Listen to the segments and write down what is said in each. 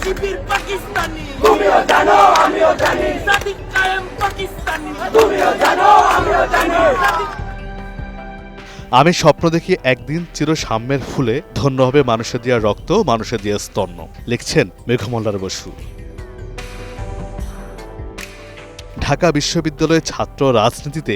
শিবির পাকিস্তানি, তুমিও জানো আমিও জানি, সাদিক কায়েম পাকিস্তানি, তুমিও জানো আমিও জানি। আমি স্বপ্ন দেখি একদিন চিরসাম্যের ফুলে ধন্য হবে মানুষের দিয়া রক্ত, মানুষের দিয়া স্তন্য, লিখছেন মেঘমল্লার বসু। ঢাকা বিশ্ববিদ্যালয়ের ছাত্র রাজনীতিতে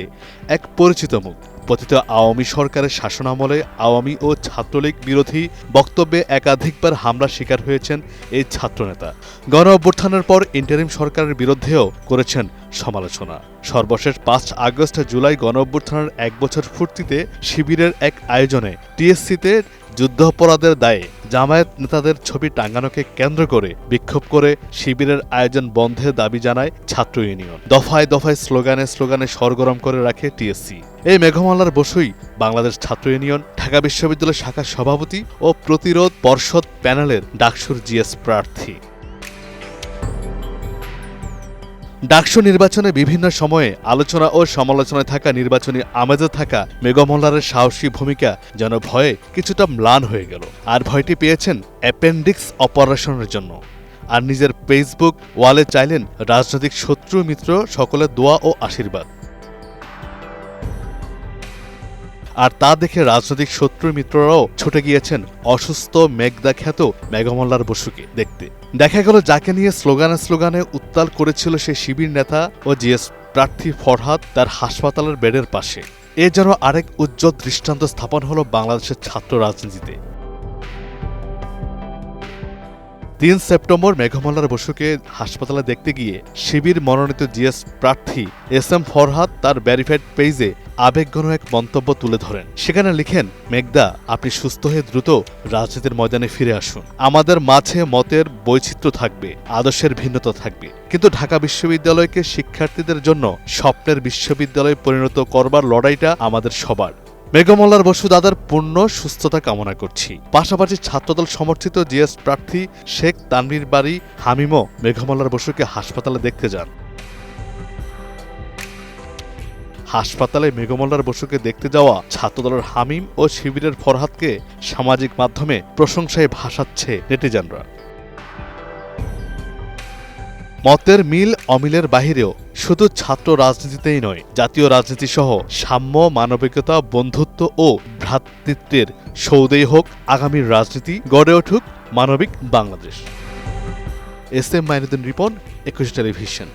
এক পরিচিত মুখ। পতিত আওয়ামী সরকারের শাসনামলে আওয়ামী ও ছাত্রলীগ বিরোধী বক্তব্যে একাধিকবার হামলার শিকার হয়েছেন এই ছাত্রনেতা। গণ অভ্যুত্থানের পর ইন্টারিম সরকারের বিরুদ্ধেও করেছেন সমালোচনা। সর্বশেষ ৫ আগস্ট জুলাই গণ অভ্যুত্থানের ১ বছর পূর্তিতে শিবিরের এক আয়োজনে টিএসসিতে যুদ্ধাপরাধের দায়ে জামায়াত নেতাদের ছবি টাঙানোকে কেন্দ্র করে বিক্ষোভ করে শিবিরের আয়োজন বন্ধের দাবি জানায় ছাত্র ইউনিয়ন। দফায় দফায় স্লোগানে স্লোগানে সরগরম করে রাখে টিএসসি। এই মেঘমল্লার বসুই বাংলাদেশ ছাত্র ইউনিয়ন, ঢাকা বিশ্ববিদ্যালয় শাখার সভাপতি ও প্রতিরোধ পর্ষদ প্যানেলের ডাকসুর জিএস প্রার্থী। ডাকসু নির্বাচনে বিভিন্ন সময়ে আলোচনা ও সমালোচনায় থাকা নির্বাচনী আমেজে থাকা মেঘমল্লারের সাহসী ভূমিকা যেন ভয়ে কিছুটা ম্লান হয়ে গেল। আর ভয়টি পেয়েছেন অ্যাপেন্ডিক্স অপারেশনের জন্য। আর নিজের ফেসবুক ওয়ালে চাইলেন রাজনৈতিক শত্রু মিত্র সকলের দোয়া ও আশীর্বাদ। আর তা দেখে রাজনৈতিক শত্রু মিত্ররাও ছুটে গিয়েছেন অসুস্থ মেঘদা খ্যাত মেঘমল্লার বসুকে দেখতে। দেখা গেল যাকে নিয়ে স্লোগানে স্লোগানে উত্তাল করেছিল সে শিবির নেতা ও জিএস প্রার্থী ফরহাদ তার হাসপাতালের বেডের পাশে। এ যেন আরেক উজ্জ্বল দৃষ্টান্ত স্থাপন হলো বাংলাদেশের ছাত্র রাজনীতিতে। ৩ সেপ্টেম্বর মেঘমল্লার বসুকে হাসপাতালে দেখতে গিয়ে শিবির মনোনীত জিএস প্রার্থী এসএম ফরহাদ তার ভেরিফাইড পেজে আবেগঘন এক মন্তব্য তুলে ধরেন। সেখানে লিখেন, মেঘদা, আপনি সুস্থ হয়ে দ্রুত রাজনীতির ময়দানে ফিরে আসুন। আমাদের মাঝে মতের বৈচিত্র্য থাকবে, আদর্শের ভিন্নতা থাকবে, কিন্তু ঢাকা বিশ্ববিদ্যালয়কে শিক্ষার্থীদের জন্য স্বপ্নের বিশ্ববিদ্যালয়ে পরিণত করবার লড়াইটা আমাদের সবার। মেঘমল্লার বসু দাদার পূর্ণ সুস্থতা কামনা করছি। পাশাপাশি ছাত্রদল সমর্থিত জিএস প্রার্থী শেখ তানভীর বাড়ি হামিমও মেঘমল্লার বসুকে হাসপাতালে দেখতে যান। হাসপাতালে মেঘমল্লার বসুকে দেখতে যাওয়া ছাত্রদলের হামিম ও শিবিরের ফরহাদকে সামাজিক মাধ্যমে প্রশংসায় ভাসাচ্ছে নেটিজেনরা। মতের মিল অমিলের বাহিরেও শুধু ছাত্র রাজনীতিতেই নয়, জাতীয় রাজনীতি সহ সাম্য, মানবিকতা, বন্ধুত্ব ও ভ্রাতৃত্বের সৌদেই হোক আগামীর রাজনীতি, গড়ে উঠুক মানবিক Bangladesh. S M Mainuddin Ripon, ২১ television.